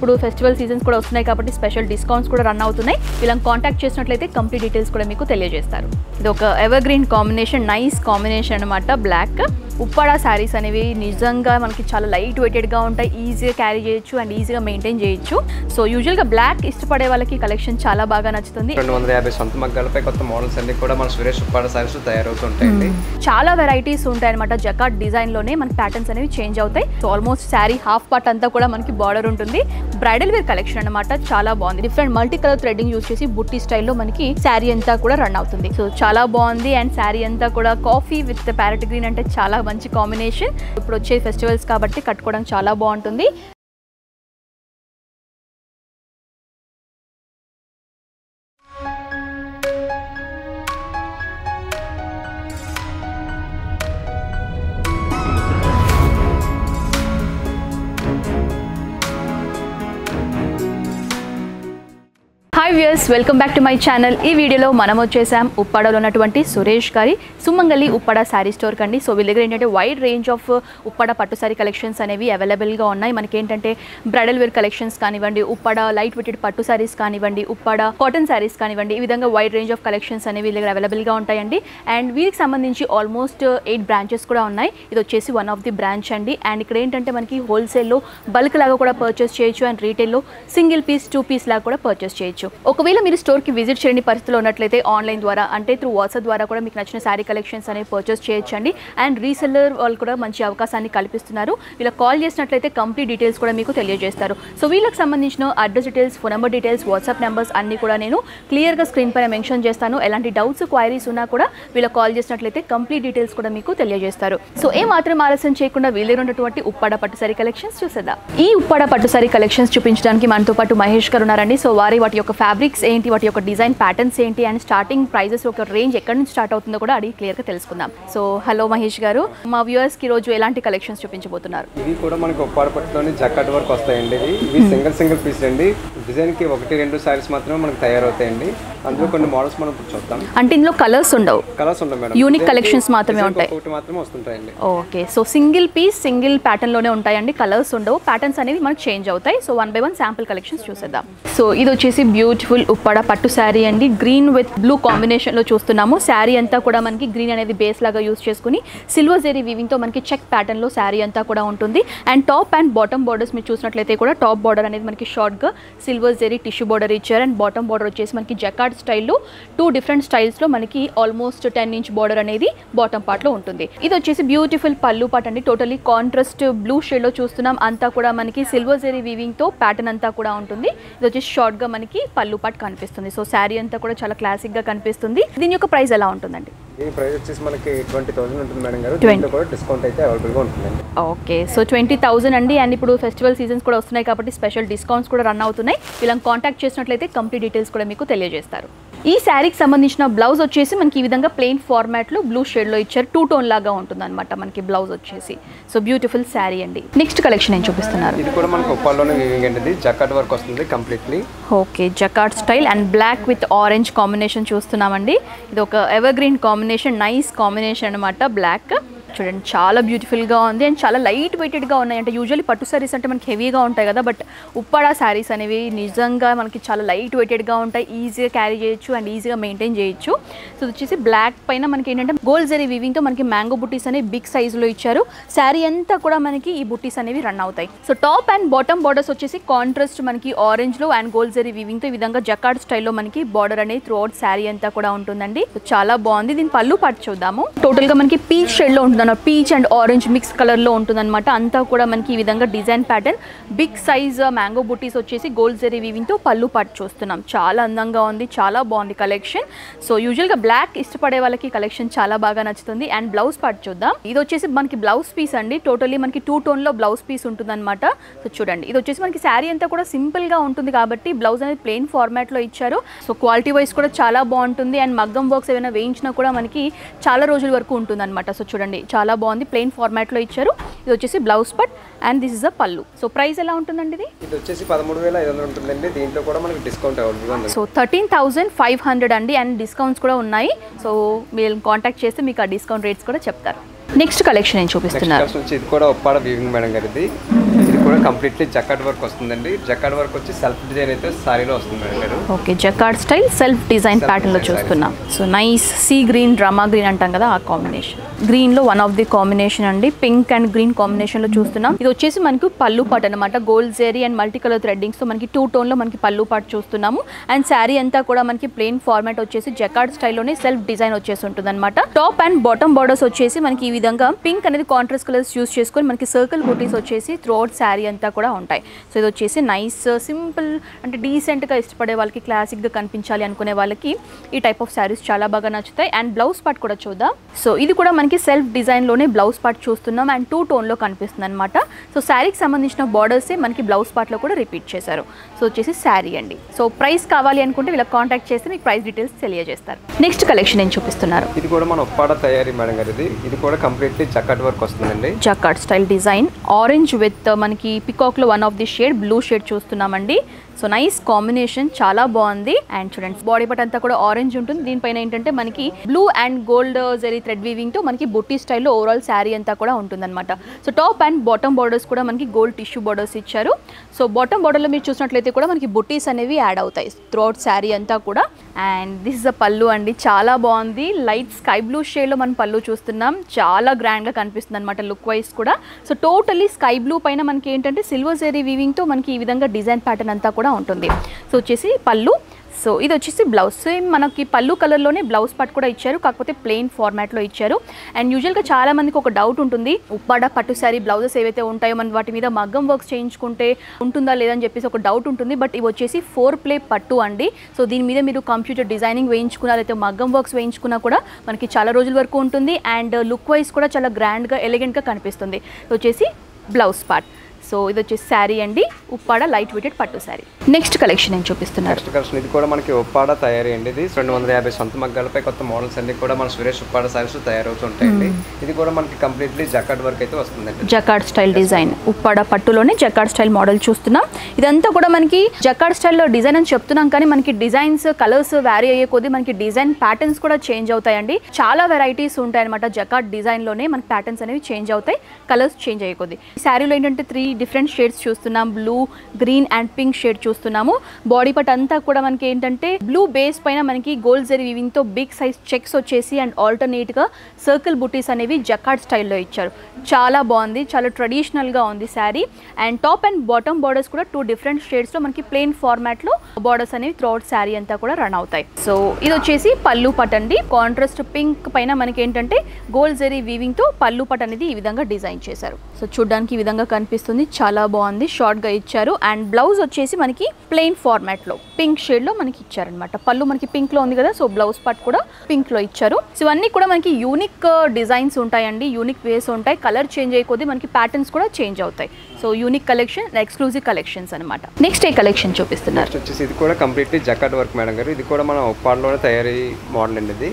ఇప్పుడు festival seasons కూడా వస్తున్నాయి కాబట్టి స్పెషల్ డిస్కౌంట్స్ కూడా రన్ అవుతున్నాయి. వీళ్ళని కాంటాక్ట్ చేసినట్లయితే కంప్లీట్ డీటెయిల్స్ కూడా మీకు తెలియజేస్తారు. ఇది ఒక evergreen combination, nice combination అనమాట. బ్లాక్ ఉప్పాడ శారీస్ అనేవి నిజంగా మనకి చాలా లైట్ వెయిటెడ్గా ఉంటాయి, ఈజీగా క్యారీ చేయొచ్చు అండ్ ఈజీగా మెయింటైన్ చేయొచ్చు. సో యూజువల్గా బ్లాక్ ఇష్టపడే వాళ్ళకి కలెక్షన్ చాలా బాగా నచ్చుతుంది. 250 సొంత మగ్గాలపై కొత్త మోడల్స్ అన్ని కూడా మన సురేష్ ఉప్పాడ శారీస్ తయారవుతుంటాయండి. చాలా వెరైటీస్ ఉంటాయి అనమాట. జకార్డ్ డిజైన్లోనే మన ప్యాటర్న్స్ అనేవి చేంజ్ అవుతాయి. So almost sari half part అంతా కూడా మనకి బార్డర్ ఉంటుంది. బ్రైడల్ వేర్ కలెక్షన్ అనమాట, చాలా బాగుంది. Different multi colour threading use చేసి బుట్టి స్టైల్లో మనకి శారీ అంతా కూడా రన్ అవుతుంది. సో చాలా బాగుంది. అండ్ శారీ అంతా కూడా కాఫీ విత్ ప్యారెట్ గ్రీన్ అంటే చాలా మంచి కాంబినేషన్. ఇప్పుడు వచ్చే ఫెస్టివల్స్ కాబట్టి కట్టుకోవడం చాలా బాగుంటుంది. Hi viewers, welcome back to my channel. ఈ వీడియోలో మనం వచ్చేసాం ఉప్పాడలో ఉన్నటువంటి సురేష్ గారి సుమంగళి ఉప్పాడ శారీ స్టోర్ కండి. సో వీళ్ళ దగ్గర ఏంటంటే వైడ్ రేంజ్ ఆఫ్ ఉప్పాడ పట్టు శారీ కలెక్షన్స్ అనేవి అవైలబుల్గా ఉన్నాయి. మనకి ఏంటంటే బ్రైడల్ వేర్ కలెక్షన్స్ కానివ్వండి, ఉప్పాడ లైట్ వెయిటెడ్ పట్టు శారీస్ కానివ్వండి, ఉప్పాడ కాటన్ శారీస్ కానివ్వండి, ఈ విధంగా వైడ్ రేంజ్ ఆఫ్ కలెక్షన్స్ అనేవి వీళ్ళ దగ్గర అవైలబుల్గా ఉంటాయండి. అండ్ వీరికి సంబంధించి ఆల్మోస్ట్ 8 బ్రాంచెస్ కూడా ఉన్నాయి. ఇది వచ్చేసి వన్ ఆఫ్ ది బ్రాంచ్ అండి. అండ్ ఇక్కడ ఏంటంటే మనకి హోల్సేల్లో బల్క్ లాగా కూడా పర్చేస్ చేయొచ్చు అండ్ రీటైల్లో సింగిల్ పీస్ 2 పీస్ లాగా కూడా పర్చేస్ చేయొచ్చు. ఒకవేళ మీరు స్టోర్కి విజిట్ చేయని పరిస్థితిలో ఉన్నట్లయితే ఆన్లైన్ ద్వారా అంటే త్రూ వాట్సాప్ ద్వారా కూడా మీకు నచ్చిన శారీ కలెక్షన్స్ అనేవి పర్చేస్ చేయొచ్చండి. అండ్ రీసెల్లర్ వాళ్ళు కూడా మంచి అవకాశాన్ని కల్పిస్తున్నారు. వీళ్ళకి కాల్ చేసినట్లయితే కంప్లీట్ డీటెయిల్స్ కూడా మీకు తెలియజేస్తారు. సో వీళ్ళకి సంబంధించిన address details, phone number details, WhatsApp numbers అన్ని కూడా నేను క్లియర్గా స్క్రీన్ పైన మెన్షన్ చేస్తాను. ఎలాంటి డౌట్స్, క్వైరీస్ ఉన్నా కూడా వీళ్ళకి కాల్ చేసినట్లయితే కంప్లీట్ డీటెయిల్స్ కూడా మీకు తెలియజేస్తారు. సో ఏ మాత్రం ఆలస్యం చేయకుండా వీళ్ళ ఉన్నటువంటి ఉప్పాడ పట్టు శారీ కలెక్షన్స్ చూసేద్దాం. ఈ ఉప్పాడ పట్టు శారీ కలెక్షన్స్ చూపించడానికి మనతో పాటు మహేష్ గారు ఉన్నారండి. సో వాటి యొక్క ఫ్యాబ్రిక్స్ ఏంటి, వాటి యొక్క డిజైన్ ప్యాటర్న్స్ ఏంటి అండ్ స్టార్టింగ్ ప్రైజెస్ ఒక రేంజ్ ఎక్కడి నుంచి స్టార్ట్ అవుతుందో కూడా అడిగి క్లియర్గా తెలుసుకుందాం. సో హలో మహేష్ గారు, మా వ్యూవర్స్ కి రోజు ఎలాంటి కలెక్షన్స్ చూపించబోతున్నారు? ఇవి కూడా మనకి ఉప్పాడ పట్టులోని జకార్డ్ వర్క్ వస్తాయండి. ఇవి సింగిల్ పీస్ అండి. డిజైన్ కి 1-2 సారీస్ మాత్రమే మనకు తయారవుతాయండి. అందులో కొన్ని మోడల్స్ మనం చూద్దాం. అంటే ఇందులో కలర్స్ ఉండవు మేడం, యూనిక్ కలెక్షన్స్ మాత్రమే ఉంటాయి. ఒకటి మాత్రమే వస్తుంటాయండి. Okay, so single piece single pattern లోనే ఉంటాయండి. కలర్స్ ఉండవు, ప్యాటర్న్స్ అనేవి మనకు చేంజ్ అవుతాయి. సో 1 by 1 శాంపుల్ కలెక్షన్స్ చూసేద్దాం. సో ఇది వచ్చేసి బ్యూటిఫుల్ ఉప్పాడ పట్టు శారీ అండి. గ్రీన్ విత్ బ్లూ కాంబినేషన్ లో చూస్తున్నాము. శారీ అంతా కూడా మనకి గ్రీన్ అనేది బేస్ లాగా యూస్ చేసుకుని సిల్వర్ జెరీ వీవింగ్ తో మనకి చెక్ ప్యాటర్న్ లో శారీ అంతా కూడా ఉంటుంది. And top and bottom borders మీరు చూసినట్లయితే కూడా టాప్ బార్డర్ అనేది మనకి షార్ట్ గా సిల్వర్ జెరీ టిష్యూ బార్డర్ ఇచ్చారు. అండ్ బాటమ్ బార్డర్ వచ్చేసి మనకి జకార్డ్ స్టైల్లో 2 డిఫరెంట్ స్టైల్స్ లో మనకి ఆల్మోస్ట్ 10 ఇంచ్ బార్డర్ అనేది బాటమ్ పార్ట్ లో ఉంటుంది. ఇది వచ్చేసి బ్యూటిఫుల్ పల్లు పార్ట్ అండి. టోటలీ కాంట్రాస్ట్ బ్లూ షేడ్ లో చూస్తున్నాం. అంతా కూడా మనకి సిల్వర్ జెరీ వీవింగ్ తో ప్యాటర్న్ అంతా కూడా ఉంటుంది. ఇది వచ్చేసి షార్ట్ గా మనకి పల్లు పార్ట్ కనిపిస్తుంది. సో శారీ అంతా కూడా చాలా క్లాసిక్ గా కనిపిస్తుంది. దీని యొక్క ప్రైస్ ఎలా ఉంటుందండి? దీని ప్రైస్ వచ్చేసి మనకి 20,000 ఉంటుంది మేడం గారు. దీంట్లో కూడా డిస్కౌంట్ అయితే అవైలబుల్ గా ఉంటుందండి. ఓకే, సో 20,000 అండి. అండ్ ఇప్పుడు ఫెస్టివల్ సీజన్స్ కూడా వస్తున్నాయి కాబట్టి స్పెషల్ డిస్కౌంట్స్ కూడా రన్ అవుతున్నాయి. వీళ్ళని కాంటాక్ట్ చేసినట్లయితే కంప్లీట్ డీటెయిల్స్ కూడా మీకు తెలియజేస్తారు. ఈ శారీకి సంబంధించిన బ్లౌజ్ వచ్చేసి మనకి ఈ విధంగా ప్లెయిన్ ఫార్మాట్ లో బ్లూ షేడ్ లో ఇచ్చారు. 2 టోన్ లాగా ఉంటుంది అనమాట మనకి బ్లౌజ్ వచ్చేసి. సో బ్యూటిఫుల్ శారీ అండి. నెక్స్ట్ కలెక్షన్ ఏం చూపిస్తున్నారు? ఇది కూడా మనకి ఉప్పాడలోనే వీవింగ్ అండి. జకార్డ్ వర్క్ వస్తుంది completely. Okay, jacquard style and black with orange combination చూస్తున్నామండి. ఇది ఒక evergreen combination, nice combination అనమాట. బ్లాక్ చూడండి, చాలా బ్యూటిఫుల్గా ఉంది అండ్ చాలా లైట్ వెయిటెడ్గా ఉన్నాయి. అంటే యూజువల్లీ పట్టు శారీస్ అంటే మనకి హెవీగా ఉంటాయి కదా, బట్ ఉప్పాడ శారీస్ అనేవి నిజంగా మనకి చాలా లైట్ వెయిటెడ్గా ఉంటాయి, ఈజీగా క్యారీ చేయొచ్చు అండ్ ఈజీగా మెయింటైన్ చేయొచ్చు. సో వచ్చేసి బ్లాక్ పైన మనకి ఏంటంటే గోల్డ్ జరీ వీవింగ్తో మనకి మ్యాంగో బుట్టీస్ అనేవి బిగ్ సైజులో ఇచ్చారు. శారీ అంతా కూడా మనకి ఈ బుట్టీస్ అనేవి రన్ అవుతాయి. So top and bottom borders వచ్చేసి కాంట్రాస్ట్ మనకి ఆరెంజ్లో అండ్ గోల్డ్ జరీ వీవింగ్తో ఈ విధంగా జకార్డ్ స్టైల్లో మనకి బార్డర్ అనేది త్రూ అవుట్ శారీ అంతా కూడా ఉంటుందండి. చాలా బాగుంది. దీని పళ్ళు పాటు చూద్దాము. టోటల్గా మనకి పీచ్ షేడ్లో ఉంటుంది, peach and orange mix colour లో ఉంటుందన్నమాట. అంతా కూడా మనకి ఈ విధంగా design pattern big size mango బుట్టీస్ వచ్చేసి గోల్డ్ జరీ వీవింగ్ తో పళ్ళు పాటు చూస్తున్నాం. చాలా అందంగా ఉంది, చాలా బాగుంది కలెక్షన్. సో యూజువల్ గా బ్లాక్ ఇష్టపడే వాళ్ళకి కలెక్షన్ చాలా బాగా నచ్చుతుంది. అండ్ బ్లౌజ్ పార్ట్ చూద్దాం. ఇది వచ్చేసి మనకి బ్లౌజ్ పీస్ అండి. టోటలీ మనకి 2 టోన్ లో బ్లౌజ్ పీస్ ఉంటుంది అనమాట. సో చూడండి, ఇది వచ్చేసి మనకి శారీ అంతా కూడా సింపుల్ గా ఉంటుంది కాబట్టి బ్లౌజ్ అనేది ప్లెయిన్ ఫార్మాట్ లో ఇచ్చారు. సో క్వాలిటీ వైజ్ కూడా చాలా బాగుంటుంది. అండ్ మగ్గం వర్క్స్ ఏమైనా వేయించినా కూడా మనకి చాలా రోజుల వరకు ఉంటుంది అనమాట. సో చూడండి, చాలా బాగుంది. ప్లెయిన్ ఫార్మాట్ లో ఇచ్చారు. ఇది వచ్చేసి blouse part and this is a pallu. So price ఎలా ఉంటుందండి? ఇది వచ్చేసి 13,500 ఉంటుందండి. దీంట్లో కూడా మనకి డిస్కౌంట్ అవైలబుల్ ఉంది. సో 13,500 అండి. అండ్ డిస్కౌంట్స్ కూడా ఉన్నాయి. సో మీరు కాంటాక్ట్ చేస్తే మీకు ఆ డిస్కౌంట్ రేట్స్ కూడా చెప్తారు. నెక్స్ట్ కలెక్షన్ ఏం చూపిస్తున్నారు? ఇది కూడా ఉప్పాడ వీవింగ్ మేడం గారిది. ఇది కూడా కంప్లీట్లీ జకార్డ్ వర్క్ వస్తుందండి. జకార్డ్ వర్క్ వచ్చి సెల్ఫ్ డిజైన్ అయితే సారీలో వస్తుంది madam. Okay, jacquard style self design pattern లో చూస్తున్నాం. So nice sea green, drama green అంటాం కదా, ఆ కాంబినేషన్. గ్రీన్ లో వన్ ఆఫ్ ది కాంబినేషన్ అండి, పింక్ అండ్ గ్రీన్ కాంబినేషన్ లో చూస్తున్నాం. ఇది వచ్చేసి మనకు పళ్ళు పాట్ అనమాట, gold zari and multi colour threadings తో మనకి 2 టోన్ లో మనకి పళ్ళు పాట్ చూస్తున్నాము. అండ్ శారీ అంతా కూడా మనకి ప్లెయిన్ ఫార్మాట్ వచ్చేసి జకార్డ్ స్టైల్లోనే సెల్ఫ్ డిజైన్ వచ్చేసి ఉంటుంది అనమాట. టాప్ అండ్ బాటమ్ బార్డర్స్ వచ్చేసి మనకి ఈ విధంగా పింక్ అనేది కాంట్రాస్ట్ కలర్స్ యూస్ చేసుకొని మనకి సర్కిల్ బూటీస్ వచ్చేసి త్రూఅవుట్ శారీ అంతా కూడా ఉంటాయి. సో ఇది వచ్చేసి నైస్ సింపుల్ అంటే డీసెంట్ గా ఇష్టపడే వాళ్ళకి, క్లాసిక్ గా కనిపించాలి అనుకునే వాళ్ళకి ఈ టైప్ ఆఫ్ శారీస్ చాలా బాగా నచ్చుతాయి. అండ్ బ్లౌజ్ పార్ట్ కూడా చూద్దాం. సో ఇది కూడా మనకి సెల్ఫ్ డిజైన్ లోనే బ్లౌజ్ పార్ట్ చూస్తున్నాం అండ్ 2 టోన్ లో కనిపిస్తుంది అనమాట. సో శారీకి సంబంధించిన బార్డర్సే మనకి బ్లౌజ్ పార్ట్ లో కూడా రిపీట్ చేశారు. సో వచ్చేసి శారీ అండి. సో ప్రైస్ కావాలి అనుకుంటే వీళ్ళకి కాంటాక్ట్ చేస్తే మీకు ప్రైస్ డీటెయిల్స్ తెలియజేస్తారు. నెక్స్ట్ కలెక్షన్ ఏం చూపిస్తున్నారు? ఇది కూడా మన ఉప్పాడ తయారీ మేడం గారు. ఇది కూడా కంప్లీట్లీ జకార్డ్ వర్క్ వస్తుందండి. Jacquard style design, orange with మనకి పికాక్ లో one of the shade blue shade చూస్తున్నామండి. సో నైస్ కాంబినేషన్, చాలా బాగుంది. అండ్ చూడండి బాడీ పార్ట్ అంతా కూడా ఆరెంజ్ ఉంటుంది. దీనిపైన ఏంటంటే మనకి blue and gold zari thread weaving తో మనకి బుట్టి స్టైల్లో ఓవరాల్ శారీ అంతా కూడా ఉంటుందన్నమాట. So top and bottom borders కూడా మనకి గోల్డ్ టిష్యూ బార్డర్స్ ఇచ్చారు. సో బాటమ్ బార్డర్లో మీరు చూసినట్లయితే కూడా మనకి బుట్టీస్ అనేవి యాడ్ అవుతాయి త్రూఅవుట్ శారీ అంతా కూడా. అండ్ దిస్ ఇస్ ద పళ్ళు అండి, చాలా బాగుంది. లైట్ స్కై బ్లూ షేడ్లో మనం పళ్ళు చూస్తున్నాం, చాలా గ్రాండ్గా కనిపిస్తుంది అనమాట లుక్ వైజ్ కూడా. సో టోటలీ స్కై బ్లూ పైన మనకి ఏంటంటే సిల్వర్ జెరీ వీవింగ్తో మనకి ఈ విధంగా డిజైన్ ప్యాటర్న్ అంతా కూడా ఉంటుంది. సో వచ్చేసి పళ్ళు. సో ఇది వచ్చేసి బ్లౌజ్, సేమ్ మనకి పళ్ళు కలర్లోనే బ్లౌజ్ పార్ట్ కూడా ఇచ్చారు, కాకపోతే ప్లెయిన్ ఫార్మాట్లో ఇచ్చారు. అండ్ యూజువల్గా చాలా మందికి ఒక డౌట్ ఉంటుంది, ఉప్పాడ పట్టు శారీ బ్లౌజెస్ ఏవైతే ఉంటాయో మనం వాటి మీద మగ్గం వర్క్స్ చేయించుకుంటే ఉంటుందా లేదని చెప్పేసి ఒక డౌట్ ఉంటుంది. బట్ ఇవి వచ్చేసి 4 ప్లే పట్టు అండి. సో దీని మీద మీరు కంప్యూటర్ డిజైనింగ్ వేయించుకున్నా లేకపోతే మగ్గం వర్క్స్ వేయించుకున్నా కూడా మనకి చాలా రోజుల వరకు ఉంటుంది. అండ్ లుక్ వైజ్ కూడా చాలా గ్రాండ్గా ఎలిగెంట్గా కనిపిస్తుంది. వచ్చేసి బ్లౌజ్ పార్ట్. సో ఇది వచ్చేసి శారీ అండి, ఉప్పాడ లైట్ వెయిటెడ్ పట్టు శారీ. నెక్స్ట్ కలెక్షన్ ఏం చూపిస్తున్నారు? నెక్స్ట్ కలెక్షన్ ఇది కూడా మనకి ఉప్పాడ తయారీ అండి. ఇది 250 సొంత మగ్గాలపై కొత్త మోడల్స్ అన్ని కూడా మన సురేష్ ఉప్పాడ శారీస్ తయారవుతుంటాయండి. ఇది కూడా మనకి కంప్లీట్లీ జకార్డ్ వర్క్ అయితే వస్తుందండి. జకార్డ్ స్టైల్ డిజైన్, ఉప్పాడ పట్టులోనే జకార్డ్ స్టైల్ మోడల్ చూస్తున్నాం. ఇదంతా కూడా మనకి జకార్డ్ స్టైల్లో డిజైన్ అని చెప్తున్నాం, కానీ మనకి డిజైన్స్ కలర్స్ వ్యారీ అయ్యే కొద్దీ మనకి డిజైన్ ప్యాటర్న్స్ కూడా చేంజ్ అవుతాయండి. చాలా వెరైటీస్ ఉంటాయి అనమాట జకార్డ్ డిజైన్లోనే, మనకి ప్యాటర్న్స్ అనేవి చేంజ్ అవుతాయి కలర్స్ చేంజ్ అయ్యే కొద్దీ. ఈ శారీలో ఏంటంటే 3 డిఫరెంట్ షేడ్స్ చూస్తున్నాం, blue, green and pink shade చూస్తున్నాము. బాడీ పార్ట్ అంతా కూడా మనకి ఏంటంటే బ్లూ బేస్ పైన మనకి గోల్డ్ జెరీ వీవింగ్ తో బిగ్ సైజ్ చెక్స్ వచ్చేసి అండ్ ఆల్టర్నేట్ గా సర్కిల్ బుటీస్ అనేవి జకార్డ్ స్టైల్లో ఇచ్చారు. చాలా బాగుంది, చాలా ట్రెడిషనల్ గా ఉంది sari. And top and bottom borders కూడా 2 డిఫరెంట్ షేడ్స్ లో మనకి ప్లెయిన్ ఫార్మాట్ లో బార్డర్స్ అనేవి త్రూఅవుట్ శారీ అంతా కూడా రన్ అవుతాయి. సో ఇది వచ్చేసి పళ్ళు పట్ అండి, కాంట్రాస్ట్ పింక్ పైన మనకి ఏంటంటే గోల్డ్ జెరీ వీవింగ్ తో పళ్ళు పట్ అనేది ఈ విధంగా డిజైన్ చేశారు. సో చూడడానికి ఈ విధంగా కనిపిస్తుంది, చాలా బాగుంది, షార్ట్ గా ఇచ్చారు. అండ్ బ్లౌజ్ వచ్చేసి మనకి ప్లెయిన్ ఫార్మాట్ లో పింక్ షేడ్ లో మనకి ఇచ్చారనమాట. పళ్ళు మనకి పింక్ లో ఉంది కదా, సో బ్లౌజ్ పార్ట్ కూడా పింక్ లో ఇచ్చారు. సో ఇవన్నీ కూడా మనకి యూనిక్ డిజైన్స్ ఉంటాయండి, యూనిక్ వేస్ ఉంటాయి. కలర్ చేంజ్ అయ్యే కొద్దీ మనకి ప్యాటర్న్స్ కూడా చేంజ్ అవుతాయి. So unique collection, exclusive collections అనమాట. నెక్స్ట్ ఏ కలెక్షన్ చూపిస్తున్నారు? వచ్చేసి ఇది కూడా కంప్లీట్లీ జకార్డ్ వర్క్ మేడం గారు. ఇది కూడా మన ఉప్పాడలోనే తయారీ మోడల్ అండి. ఇది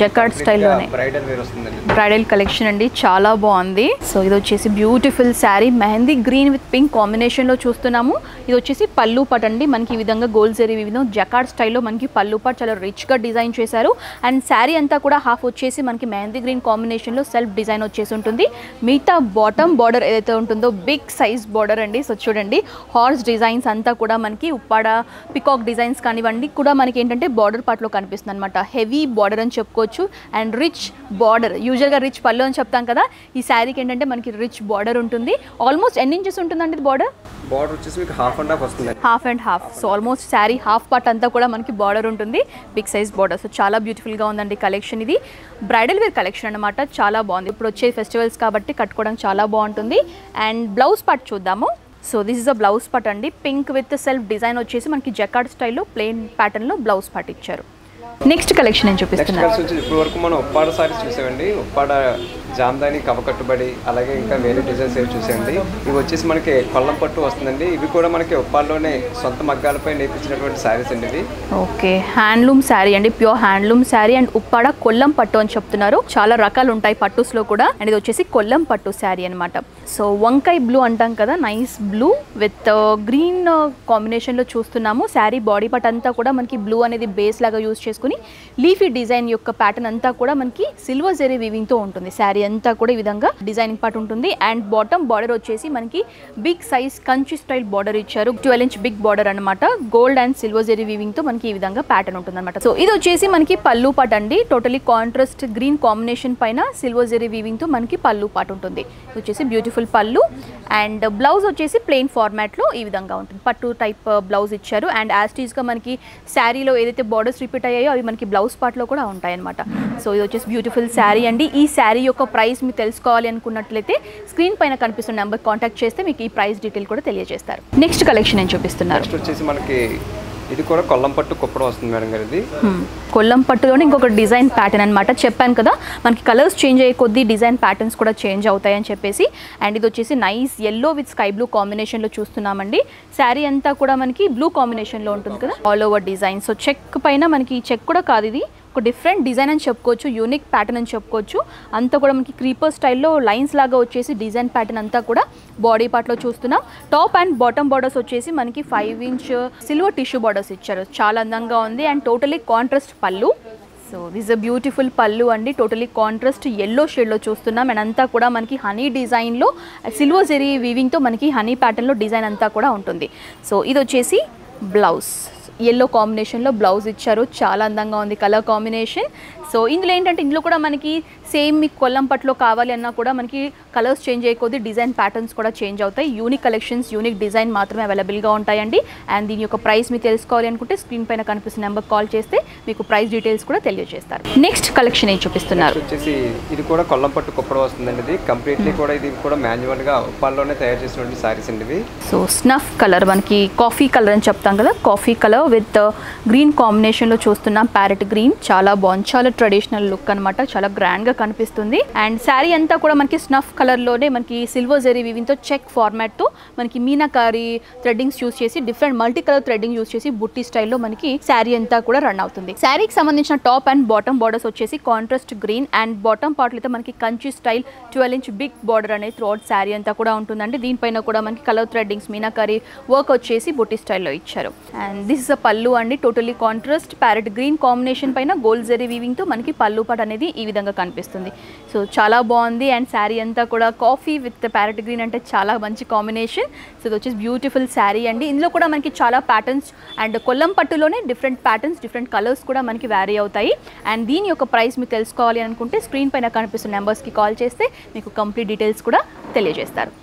జకార్డ్ స్టైల్లోనే బ్రైడల్ వేర్ వస్తుందండి, బ్రైడల్ కలెక్షన్ అండి, చాలా బాగుంది. సో ఇది వచ్చేసి beautiful sari, mehndi green with pink combination లో చూస్తున్నాము. ఇది వచ్చేసి పళ్ళు పాట్ అండి, మనకి ఈ విధంగా గోల్డ్ జెరీ వివిధం జకార్డ్ స్టైల్లో మనకి పళ్ళు పాట్ చాలా రిచ్ గా డిజైన్ చేశారు. అండ్ శారీ అంతా కూడా హాఫ్ వచ్చేసి మనకి మెహందీ గ్రీన్ కాంబినేషన్ లో సెల్ఫ్ డిజైన్ వచ్చేసి ఉంటుంది. మిగతా బాటమ్ బార్డర్ ఏదైతే ఉంటుందో బిగ్ సైజ్ బార్డర్ అండి. సో చూడండి హార్స్ డిజైన్స్ అంతా కూడా మనకి ఉప్పాడ పికాక్ డిజైన్స్ కానివ్వండి కూడా మనకి ఏంటంటే బార్డర్ పార్ట్ లో కనిపిస్తుంది అనమాట. హెవీ బార్డర్ అని చెప్పుకోవచ్చు అండ్ రిచ్ బార్డర్. యూజువల్ గా రిచ్ పళ్ళు అని చెప్తాం కదా, ఈ శారీకి ఏంటంటే మనకి రిచ్ బార్డర్ ఉంటుంది. ఆల్మోస్ట్ ఎన్ని ఇంచెస్ ఉంటుందండి ఇది బార్డర్? బార్డర్ వచ్చేసి మీకు హాఫ్ అండ్ హాఫ్ వస్తుంది, half and half. So almost sari half part అంతా కూడా మనకి బార్డర్ ఉంటుంది, బిగ్ సైజ్ బార్డర్. సో చాలా బ్యూటిఫుల్ గా ఉందండి కలెక్షన్. ఇది బ్రైడల్ వేర్ కలెక్షన్ అనమాట, చాలా బాగుంది. ఇప్పుడు వచ్చే ఫెస్టివల్స్ కాబట్టి కట్టుకోవడానికి చాలా బాగుంటుంది. అండ్ బ్లౌజ్ పార్ట్ చూద్దాము. So this is a blouse part అండి, పింక్ విత్ సెల్ఫ్ డిజైన్ వచ్చేసి మనకి జకార్డ్ స్టైల్లో ప్లెయిన్ ప్యాటర్న్ లో బ్లౌజ్ పార్ట్ ఇచ్చారు. నెక్స్ట్ కలెక్షన్ ఏం చూపిస్తున్నారు? ఇప్పుడు వరకు మనం ఉప్పాడ సారీస్ చూసామండి, ఉప్పాడ జామ్దాని కవకట్టుబడి అలాగే ఇంకా వేరే డిజైన్స్ ఏవి చూసామండి. ఇవి వచ్చేసి మనకి కొల్లం పట్టు వస్తుందండి. ఇవి కూడా మనకి ఉప్పాడలోనే సొంత మగ్గాలపై నేర్పించినటువంటి శారీస్ అండి ఇవి. ఓకే, హ్యాండ్లూమ్ శారీ అండి, pure handloom sari. And Uppada Kollam పట్టు అని చెప్తున్నారు. చాలా రకాలు ఉంటాయి పట్టుస్ లో కూడా. అండ్ ఇది వచ్చేసి కొల్లం పట్టు శారీ అనమాట. సో వంకాయ బ్లూ అంటాం కదా, nice blue with green combination లో చూస్తున్నాము. శారీ బాడీ పార్ట్ అంతా కూడా మనకి బ్లూ అనేది బేస్ లాగా యూజ్ చేసుకుని లీఫీ డిజైన్ యొక్క ప్యాటర్న్ అంతా కూడా మనకి సిల్వర్ జెరీ వీవింగ్ తో ఉంటుంది శారీ శారీ అంతా కూడా ఈ విధంగా డిజైనింగ్ పార్ట్ ఉంటుంది. అండ్ బాటమ్ బార్డర్ వచ్చేసి మనకి big size Kanchi style border ఇచ్చారు. 12 ఇంచ్ బిగ్ బార్డర్ అనమాట. Gold and silver zari weaving తో మనకి ఈ విధంగా ప్యాటర్న్ ఉంటుంది అనమాట. సో ఇది వచ్చేసి మనకి పళ్ళు పార్ట్ అండి. టోటలీ కాంట్రాస్ట్ గ్రీన్ కాంబినేషన్ పైన సిల్వర్ జెరీ వీవింగ్ తో మనకి పళ్ళు పార్ట్ ఉంటుంది. ఇది వచ్చేసి బ్యూటిఫుల్ పళ్ళు. అండ్ బ్లౌజ్ వచ్చేసి ప్లెయిన్ ఫార్మాట్ లో ఈ విధంగా ఉంటుంది. పట్టు టైప్ బ్లౌజ్ ఇచ్చారు. అండ్ యాస్టీస్ గా మనకి శారీలో ఏదైతే బార్డర్స్ రిపీట్ అయ్యాయో అవి మనకి బ్లౌజ్ పార్ట్ లో కూడా ఉంటాయి అనమాట. సో ఇది వచ్చేసి బ్యూటిఫుల్ శారీ అండి. ఈ శారీ యొక్క ప్రైస్ మీరు తెలుసుకోవాలి అనుకున్నట్లయితే స్క్రీన్ పైన కనిపిస్తున్న నెంబర్ కాంటాక్ట్ చేస్తే మీకు ఈ ప్రైస్ డీటెయిల్ కూడా తెలియజేస్తారు. నెక్స్ట్ కలెక్షన్ నేను చూపిస్తున్నారు. నెక్స్ట్ వచ్చేసి మనకి ఇది కూడా కొల్లం పట్టు కుప్పడం వస్తుంది మేడం గారు. ఇది కొల్లం పట్టులోనే ఇంకొక డిజైన్ ప్యాటర్న్ అనమాట. చెప్పాను కదా మనకి కలర్స్ చేంజ్ అయ్యే కొద్దీ డిజైన్ ప్యాటర్న్స్ కూడా చేంజ్ అవుతాయని చెప్పేసి. అండ్ ఇది వచ్చేసి nice yellow with sky blue కాంబినేషన్లో చూస్తున్నామండి. శారీ అంతా కూడా మనకి బ్లూ కాంబినేషన్లో ఉంటుంది కదా, all over design. So check పైన మనకి చెక్ కూడా కాదు, ఇది ఒక డిఫరెంట్ డిజైన్ అని చెప్పుకోవచ్చు, యూనిక్ ప్యాటర్న్ అని చెప్పుకోవచ్చు. అంతా కూడా మనకి క్రీపర్ స్టైల్లో లైన్స్ లాగా వచ్చేసి డిజైన్ ప్యాటర్న్ అంతా కూడా బాడీ పార్ట్లో చూస్తున్నాం. టాప్ అండ్ బాటమ్ బార్డర్స్ వచ్చేసి మనకి 5 ఇంచ్ సిల్వర్ టిష్యూ బార్డర్స్ ఇచ్చారు. చాలా అందంగా ఉంది. అండ్ టోటలీ కాంట్రాస్ట్ పళ్ళు. సో దిస్ అ బ్యూటిఫుల్ పళ్ళు అండి. టోటలీ కాంట్రాస్ట్ ఎల్లో షేడ్లో చూస్తున్నాం. అండ్ అంతా కూడా మనకి హనీ డిజైన్లో సిల్వర్ జెరీ వీవింగ్తో మనకి హనీ ప్యాటర్న్లో డిజైన్ అంతా కూడా ఉంటుంది. సో ఇది వచ్చేసి బ్లౌజ్ ఎల్లో కాంబినేషన్లో బ్లౌజ్ ఇచ్చారు. చాలా అందంగా ఉంది కలర్ కాంబినేషన్. సో ఇందులో ఏంటంటే ఇందులో కూడా మనకి సేమ్ మీకు కొల్లం పట్టులో కావాలి అన్నా కూడా మనకి కలర్స్ చేంజ్ అయ్యే డిజైన్ ప్యాటర్న్స్ కూడా చేంజ్ అవుతాయి. యూనిక్ కలెక్షన్స్, యూనిక్ డిజైన్ మాత్రమే అవైలబుల్గా ఉంటాయండి. అండ్ దీని యొక్క ప్రైస్ మీరు తెలుసుకోవాలి అనుకుంటే స్క్రీన్ పైన కనిపిస్తున్న నెంబర్ కాల్ చేస్తే మీకు ప్రైస్ డీటెయిల్స్ కూడా తెలియజేస్తారు. నెక్స్ట్ కలెక్షన్ ఏం చూపిస్తున్నారు వచ్చేసి ఇది కూడా కొల్లం పట్టు కుప్పడం వస్తుందండి. ఇది కంప్లీట్లీ కూడా ఇది కూడా మాన్యువల్గా ఉప్పాల్లోనే తయారు చేసినటువంటి సారీస్ అండి ఇవి. సో స్నఫ్ కలర్ మనకి కాఫీ కలర్ అని చెప్తాం కదా, కాఫీ కలర్ విత్ గ్రీన్ కాంబినేషన్లో చూస్తున్నాం. ప్యారెట్ గ్రీన్ చాలా బాగుంది. చాలా ట్రెడిషనల్ లుక్ అనమాట. చాలా గ్రాండ్గా కనిపిస్తుంది. అండ్ శారీ అంతా కూడా మనకి స్నఫ్ కలర్లోనే మనకి సిల్వర్ జెరీ వీవింగ్తో చెక్ ఫార్మాట్తో మనకి మీనాకారి థ్రెడ్డింగ్స్ యూస్ చేసి different multi colour threading use చేసి బుట్టి స్టైల్లో మనకి శారీ అంతా కూడా రన్ అవుతుంది. శారీకి సంబంధించిన టాప్ అండ్ బాటమ్ బార్డర్స్ వచ్చేసి కాంట్రాస్ట్ గ్రీన్ అండ్ బాటమ్ పార్ట్లో అయితే మనకి Kanchi style 12 inch big border అనేది త్రూఅవుట్ శారీ అంతా కూడా ఉంటుందండి. దీనిపైన కూడా మనకి కలర్ థ్రెడ్డింగ్స్ మీనాకారి వర్క్ వచ్చేసి బుట్టి స్టైల్లో ఇచ్చారు. అండ్ దిస్ ఇస్ అ పళ్ళు అండి. Totally contrast parrot green combination పైన గోల్డ్ జెరీ వీవింగ్తో మనకి పళ్ళు పాట్ అనేది ఈ విధంగా కనిపిస్తుంది. సో చాలా బాగుంది. అండ్ శారీ అంతా కూడా కాఫీ విత్ ప్యారెట్ గ్రీన్ అంటే చాలా మంచి కాంబినేషన్. సో ఇది వచ్చేసి బ్యూటిఫుల్ శారీ అండి. ఇందులో కూడా మనకి చాలా ప్యాటర్న్స్ అండ్ కొల్లం పట్టులోనే డిఫరెంట్ ప్యాటర్న్స్, డిఫరెంట్ కలర్స్ కూడా మనకి వ్యారీ అవుతాయి. అండ్ దీని యొక్క ప్రైస్ మీరు తెలుసుకోవాలి అనుకుంటే స్క్రీన్ పైన కనిపిస్తున్న నెంబర్స్కి కాల్ చేస్తే మీకు కంప్లీట్ డీటెయిల్స్ కూడా తెలియజేస్తారు.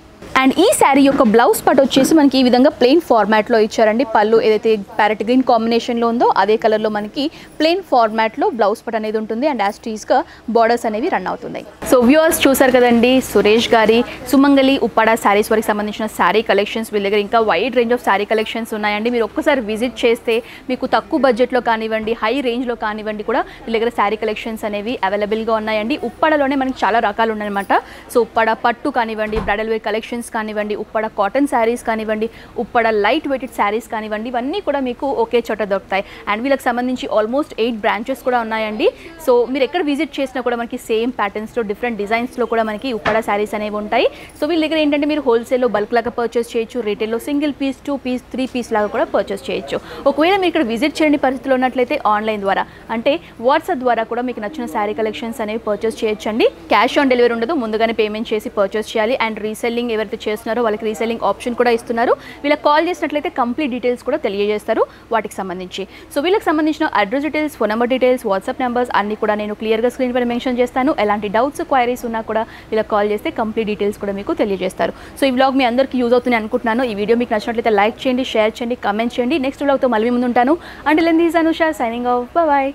అండ్ ఈ శారీ యొక్క బ్లౌజ్ పార్ట్ వచ్చేసి మనకి ఈ విధంగా ప్లెయిన్ ఫార్మాట్లో ఇచ్చారండి. పళ్ళు ఏదైతే ప్యారెట్ గ్రీన్ కాంబినేషన్లో ఉందో అదే కలర్లో మనకి ప్లెయిన్ ఫార్మాట్లో బ్లౌజ్ పార్ట్ అనేది ఉంటుంది. అండ్ యాస్టీస్గా బార్డర్స్ అనేవి రన్ అవుతున్నాయి. సో వ్యూవర్స్ చూసారు కదండి, సురేష్ గారి సుమంగళి ఉప్పాడ శారీస్ వరకు సంబంధించిన శారీ కలెక్షన్స్. వీళ్ళ దగ్గర ఇంకా wide range of sari collections ఉన్నాయండి. మీరు ఒక్కసారి విజిట్ చేస్తే మీకు తక్కువ బడ్జెట్లో కానివ్వండి, హై రేంజ్లో కానివ్వండి కూడా వీళ్ళ దగ్గర శారీ కలెక్షన్స్ అనేవి అవైలబుల్గా ఉన్నాయండి. ఉప్పాడలోనే మనకి చాలా రకాలు ఉన్నాయన్నమాట. సో ఉప్పాడ పట్టు కానివ్వండి, బ్రైడల్ వేర్ కలెక్షన్స్ కానివ్వండి, ఉప్పాడ కాటన్ శారీస్ కానివ్వండి, ఉప్పాడ లైట్ వెయిటెడ్ శారీస్ కానివ్వండి, ఇవన్నీ కూడా మీకు ఒకే చోట దొరుకుతాయి. అండ్ వీళ్ళకి సంబంధించి ఆల్మోస్ట్ 8 బ్రాంచెస్ కూడా ఉన్నాయండి. సో మీరు ఎక్కడ విజిట్ చేసినా కూడా మనకి సేమ్ ప్యాటర్న్స్లో డిఫరెంట్ డిజైన్స్లో కూడా మనకి ఉప్పాడ శారీస్ అనేవి ఉంటాయి. సో వీళ్ళ దగ్గర ఏంటంటే మీరు హోల్సేల్లో బల్క్ లాగా పర్చేస్ చేయొచ్చు, రీటైల్లో సింగిల్ పీస్, 2 పీస్, 3 పీస్ లాగా కూడా పర్చేస్ చేయొచ్చు. ఒకవేళ మీరు ఇక్కడ విజిట్ చేయని పరిస్థితులు ఉన్నట్లయితే ఆన్లైన్ ద్వారా అంటే వాట్సాప్ ద్వారా కూడా మీకు నచ్చిన శారీ కలెక్షన్స్ అనేవి పర్చేస్ చేయొచ్చండి. క్యాష్ ఆన్ డెలివరీ ఉండదు, ముందుగానే పేమెంట్ చేసి పర్చేస్ చేయాలి. అండ్ రీసెల్లింగ్ ఎవరైతే చేస్తున్నారో వాళ్ళకి రీసెల్లింగ్ ఆప్షన్ కూడా ఇస్తున్నారు. వీళ్ళకి కాల్ చేసినట్లయితే కంప్లీట్ డీటెయిల్స్ కూడా తెలియజేస్తారు వాటికి సంబంధించి. సో వీళ్ళకి సంబంధించిన address details, phone number details, WhatsApp numbers అన్ని కూడా నేను క్లియర్గా స్క్రీన్ పైన మెన్షన్ చేస్తాను. ఎలాంటి డౌట్స్, క్వైరీస్ ఉన్నా కూడా వీళ్ళకి కాల్ చేస్తే కంప్లీట్ డీటెయిల్స్ కూడా మీకు తెలియజేస్తారు. సో ఈ వ్లాగ్ మీ అందరికీ యూజ్ అవుతుంది అనుకుంటున్నాను. ఈ వీడియో మీకు నచ్చినట్లయితే లైక్ చేయండి, షేర్ చేయండి, కమెంట్ చేయండి. నెక్స్ట్ వ్లాగ్తో మళ్ళీ ముందు ఉంటాను. Until then this Anusha signing off. Bye.